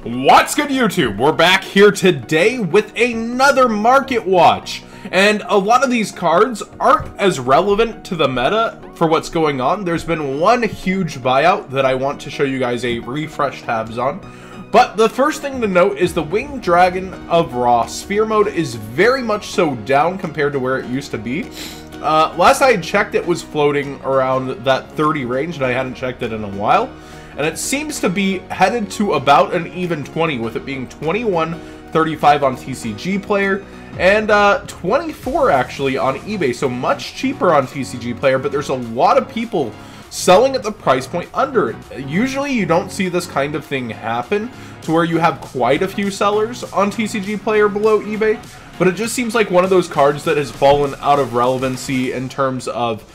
What's good, YouTube? We're back here today with another market watch, and a lot of these cards aren't as relevant to the meta for what's going on. There's been one huge buyout that I want to show you guys a refresh tabs on, but the first thing to note is the Winged Dragon of Ra Sphere mode is very much so down compared to where it used to be. Last I had checked, it was floating around that 30 range, and I hadn't checked it in a while. And it seems to be headed to about an even 20, with it being 21.35 on TCG Player and 24 actually on eBay. So much cheaper on TCG Player, but there's a lot of people selling at the price point under it. Usually you don't see this kind of thing happen to where you have quite a few sellers on TCG Player below eBay, but it just seems like one of those cards that has fallen out of relevancy in terms of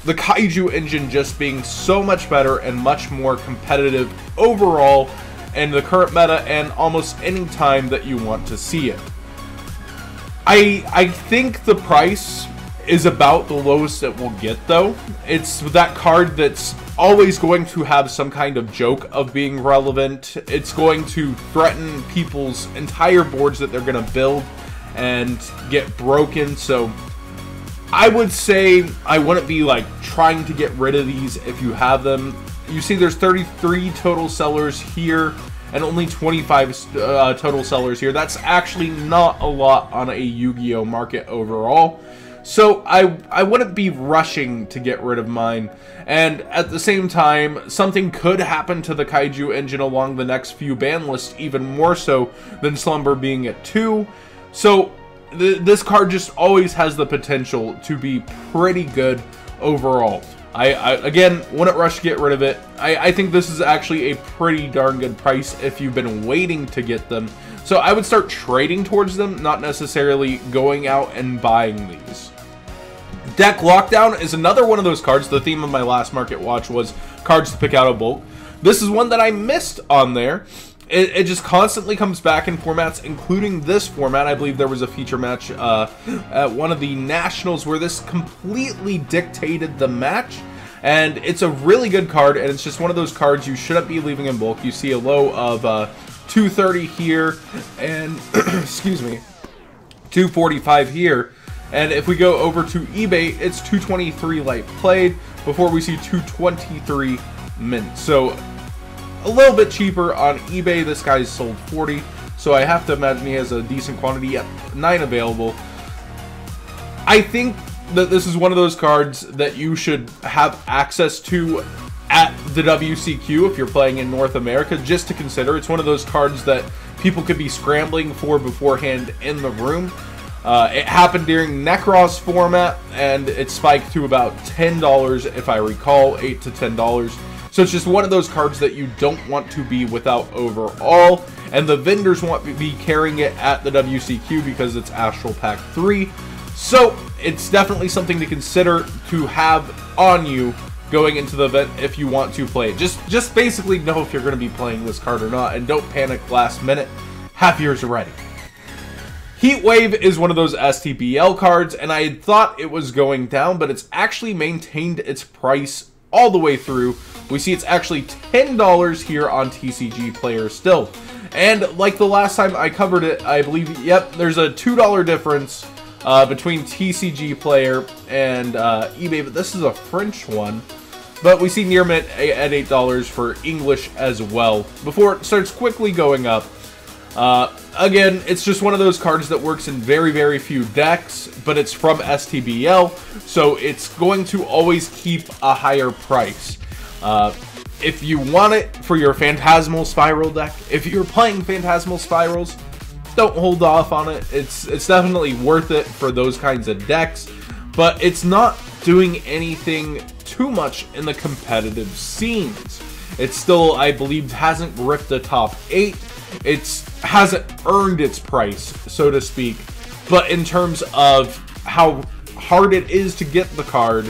the Kaiju engine just being so much better and much more competitive overall in the current meta and almost any time that you want to see it. I think the price is about the lowest it will get, though. It's that card that's always going to have some kind of joke of being relevant. It's going to threaten people's entire boards that they're going to build and get broken, so I would say I wouldn't be like trying to get rid of these if you have them. You see there's 33 total sellers here and only 25 total sellers here. That's actually not a lot on a Yu-Gi-Oh market overall. So I wouldn't be rushing to get rid of mine. And at the same time, something could happen to the Kaiju engine along the next few ban lists, even more so than Slumber being at 2. So this card just always has the potential to be pretty good overall. I again, wouldn't rush to get rid of it. I think this is actually a pretty darn good price if you've been waiting to get them. So I would start trading towards them, not necessarily going out and buying these. Deck Lockdown is another one of those cards. The theme of my last market watch was cards to pick out of bulk. This is one that I missed on there. It just constantly comes back in formats, including this format. I believe there was a feature match at one of the Nationals where this completely dictated the match. And it's a really good card, and it's just one of those cards you shouldn't be leaving in bulk. You see a low of 230 here, and, excuse me, 245 here. And if we go over to eBay, it's 223 light played before we see 223 mint. So a little bit cheaper on eBay. This guy's sold 40, so I have to imagine he has a decent quantity at 9 available. I think that this is one of those cards that you should have access to at the WCQ if you're playing in North America, just to consider. It's one of those cards that people could be scrambling for beforehand in the room. It happened during Necros format, and it spiked to about $10 if I recall, $8 to $10. So it's just one of those cards that you don't want to be without overall, and the vendors want to be carrying it at the WCQ because it's Astral Pack 3. So it's definitely something to consider to have on you going into the event if you want to play it. Just basically know if you're going to be playing this card or not, and don't panic last minute. Have yours ready. Heat Wave is one of those STBL cards, and I had thought it was going down, but it's actually maintained its price all the way through. We see it's actually $10 here on TCG Player still. And like the last time I covered it, I believe, yep, there's a $2 difference between TCG Player and eBay, but this is a French one. But we see near mint at $8 for English as well, before it starts quickly going up. Again, it's just one of those cards that works in very, very few decks, but it's from STBL, so it's going to always keep a higher price. If you want it for your Phantasmal Spiral deck, if you're playing Phantasmal Spirals, don't hold off on it. It's definitely worth it for those kinds of decks, but it's not doing anything too much in the competitive scenes. It still, I believe, hasn't ripped the top 8. It hasn't earned its price, so to speak, but in terms of how hard it is to get the card,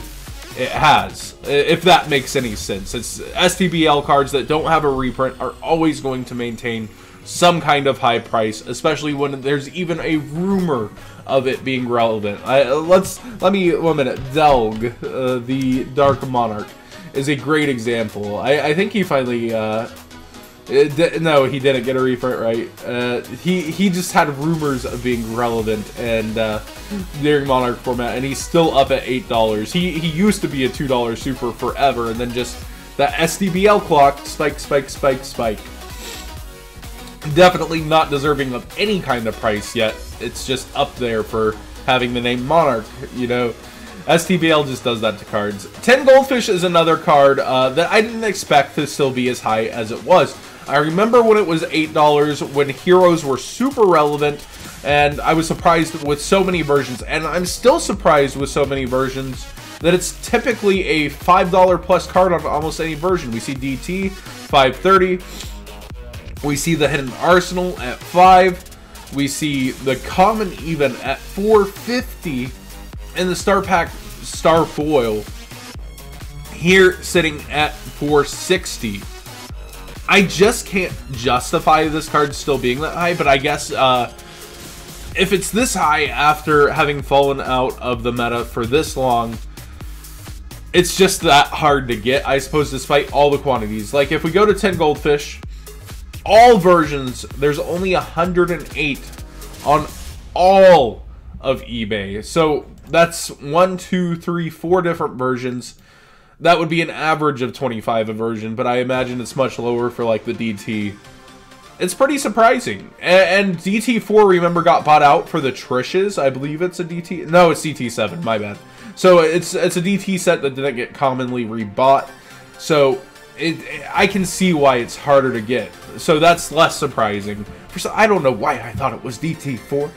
it has, if that makes any sense. It's STBL cards that don't have a reprint are always going to maintain some kind of high price, especially when there's even a rumor of it being relevant. Let me 1 minute. Delg, the Dark Monarch, is a great example. I think he finally No, he didn't get a refund right. He just had rumors of being relevant and during Monarch format, and he's still up at $8. He used to be a $2 super forever, and then just that SDBL clock spike. Definitely not deserving of any kind of price yet. It's just up there for having the name Monarch, you know. STBL just does that to cards. 10 Goldfish is another card that I didn't expect to still be as high as it was. I remember when it was $8 when heroes were super relevant, and I was surprised with so many versions, and I'm still surprised with so many versions that it's typically a $5 plus card on almost any version. We see DT, $5.30. We see the Hidden Arsenal at $5. We see the Common even at $4.50. And the Star Pack Star Foil here sitting at $4.60. I just can't justify this card still being that high, but I guess if it's this high after having fallen out of the meta for this long, it's just that hard to get, I suppose, despite all the quantities. Like, if we go to 10 Goldfish, all versions, there's only 108 on all of eBay. So that's 1, 2, 3, 4 different versions. That would be an average of 25 a version, but I imagine it's much lower for like the DT. It's pretty surprising. And DT4, remember, got bought out for the Trishes. I believe it's a DT. No, it's DT7. My bad. So it's a DT set that didn't get commonly rebought. So I can see why it's harder to get. So that's less surprising. I don't know why I thought it was DT4.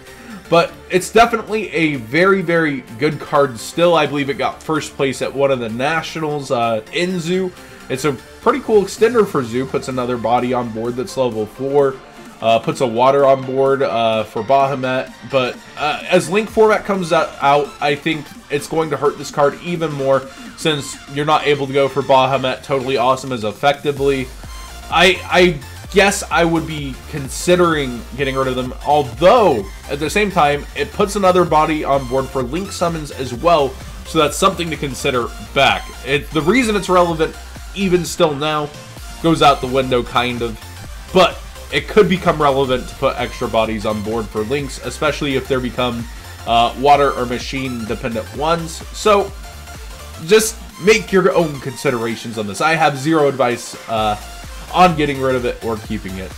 But it's definitely a very, very good card still. I believe it got first place at one of the nationals in Zoo. It's a pretty cool extender for Zoo. Puts another body on board that's level 4. Puts a water on board for Bahamut. But as Link format comes out, I think it's going to hurt this card even more, since you're not able to go for Bahamut totally awesome as effectively. I guess I would be considering getting rid of them, although at the same time it puts another body on board for Link summons as well, so that's something to consider back. The reason it's relevant even still now goes out the window kind of, but it could become relevant to put extra bodies on board for Links, especially if they become water or machine dependent ones. So just make your own considerations on this. I have zero advice on getting rid of it or keeping it.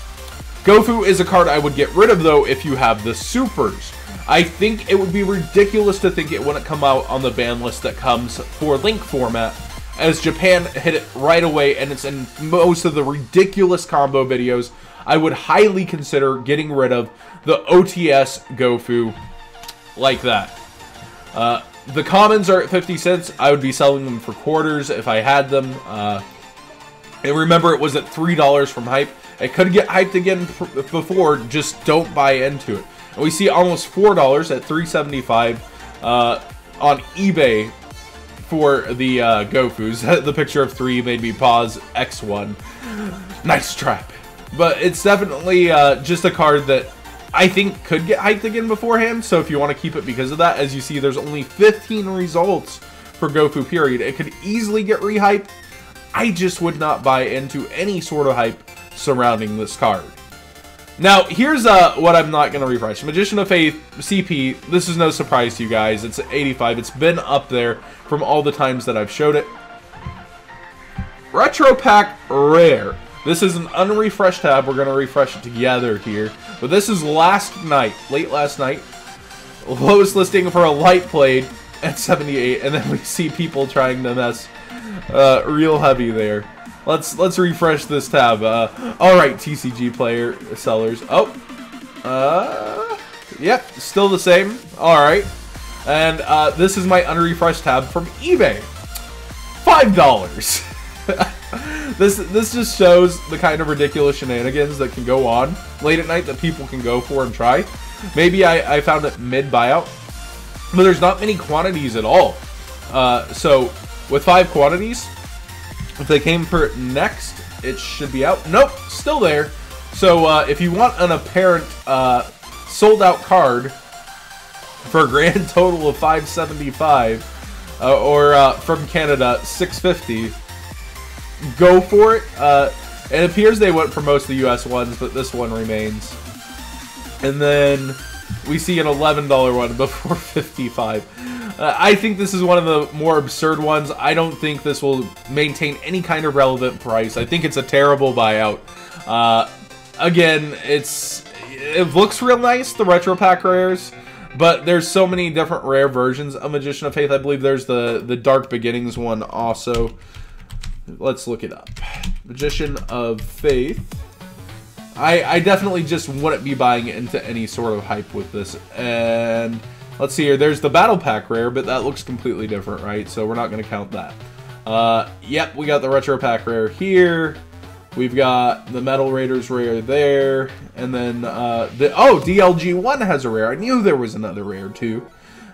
Gofu is a card I would get rid of, though, if you have the supers. I think it would be ridiculous to think it wouldn't come out on the ban list that comes for Link format, as Japan hit it right away, and it's in most of the ridiculous combo videos. I would highly consider getting rid of the OTS Gofu like that. The commons are at 50 cents. I would be selling them for quarters if I had them. And remember, it was at $3 from hype. It could get hyped again before, just don't buy into it. And we see almost $4 at $3.75 on eBay for the Gofus. The picture of 3 made me pause. X1. Nice trap. But it's definitely just a card that I think could get hyped again beforehand. So if you want to keep it because of that, as you see, there's only 15 results for Gofu period. It could easily get rehyped. I just would not buy into any sort of hype surrounding this card. Now, here's what I'm not going to refresh. Magician of Faith, CP, this is no surprise to you guys. It's 85. It's been up there from all the times that I've showed it. Retro Pack Rare. This is an unrefreshed tab. We're going to refresh it together here. But this is last night, late last night. Lowest listing for a light played at 78. And then we see people trying to mess real heavy there. Let's refresh this tab. Alright, TCG player sellers. Oh. Yep, still the same. Alright. And this is my unrefreshed tab from eBay. $5. This just shows the kind of ridiculous shenanigans that can go on late at night that people can go for and try. Maybe I found it mid-buyout, but there's not many quantities at all. So with 5 quantities, if they came for it next, it should be out. Nope, still there. So if you want an apparent sold-out card for a grand total of $575, or from Canada $650, go for it. It appears they went for most of the US ones, but this one remains. And then we see an $11 one before 55. I think this is one of the more absurd ones. I don't think this will maintain any kind of relevant price. I think it's a terrible buyout. Again, it looks real nice, the retro pack rares, but there's so many different rare versions of Magician of Faith. I believe there's the Dark Beginnings one also. Let's look it up. Magician of Faith. I definitely just wouldn't be buying into any sort of hype with this. And let's see here. There's the Battle Pack rare, but that looks completely different, right? So we're not going to count that. Yep, we got the Retro Pack rare here. We've got the Metal Raiders rare there. And then, DLG1 has a rare. I knew there was another rare, too.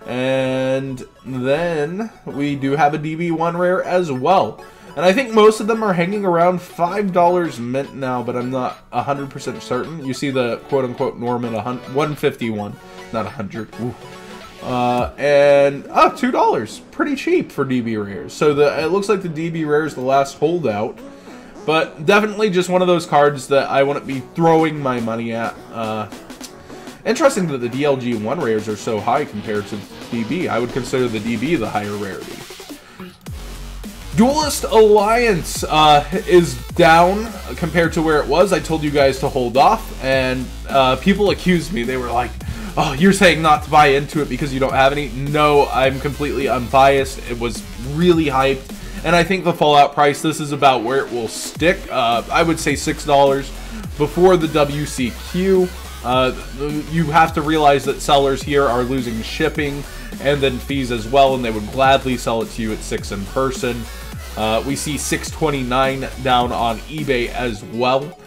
And then we do have a DB1 rare as well. And I think most of them are hanging around $5 mint now, but I'm not 100% certain. You see the quote-unquote norm at 151, not 100. Ooh. And $2, pretty cheap for DB rares. So it looks like the DB rare is the last holdout, but definitely just one of those cards that I wouldn't be throwing my money at. Interesting that the DLG1 rares are so high compared to DB. I would consider the DB the higher rarity. Duelist Alliance is down compared to where it was. I told you guys to hold off, and people accused me. They were like, oh, you're saying not to buy into it because you don't have any. No, I'm completely unbiased. It was really hyped, and I think the Fallout price, this is about where it will stick. I would say $6 before the WCQ. You have to realize that sellers here are losing shipping and then fees as well, and they would gladly sell it to you at $6 in person. We see $6.29 down on eBay as well.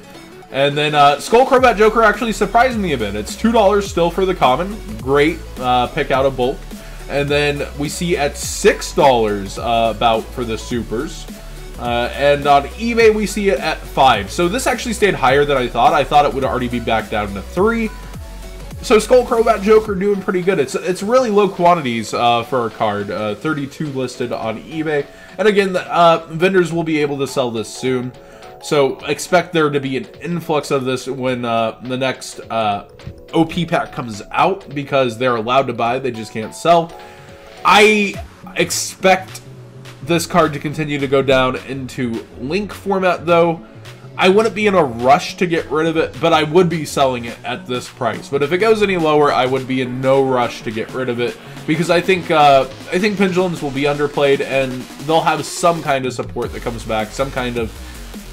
And then Skull Crobat Joker actually surprised me a bit. It's $2 still for the common. Great pick out of bulk. And then we see at $6 about for the supers. And on eBay we see it at $5. So this actually stayed higher than I thought. I thought it would already be back down to $3. So Skull Crobat Joker doing pretty good. It's really low quantities for a card. 32 listed on eBay. And again, vendors will be able to sell this soon. So expect there to be an influx of this when the next OP pack comes out, because they're allowed to buy, they just can't sell. I expect this card to continue to go down into Link format, though. I wouldn't be in a rush to get rid of it, but I would be selling it at this price. But if it goes any lower, I would be in no rush to get rid of it, because I think Pendulums will be underplayed, and they'll have some kind of support that comes back, some kind of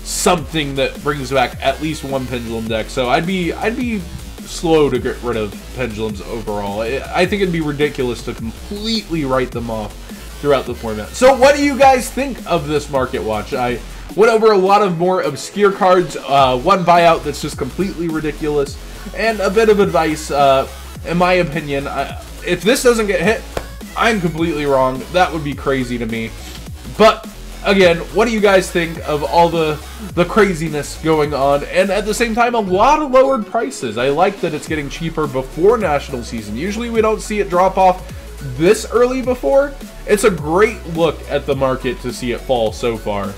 something that brings back at least one Pendulum deck. So I'd be slow to get rid of Pendulums overall. I think it'd be ridiculous to completely write them off throughout the format. So what do you guys think of this market watch? I went over a lot of more obscure cards, one buyout that's just completely ridiculous, and a bit of advice. In my opinion, if this doesn't get hit, I'm completely wrong. That would be crazy to me. But again, what do you guys think of all the craziness going on? And at the same time, a lot of lowered prices. I like that it's getting cheaper before national season. Usually we don't see it drop off this early before. It's a great look at the market to see it fall so far.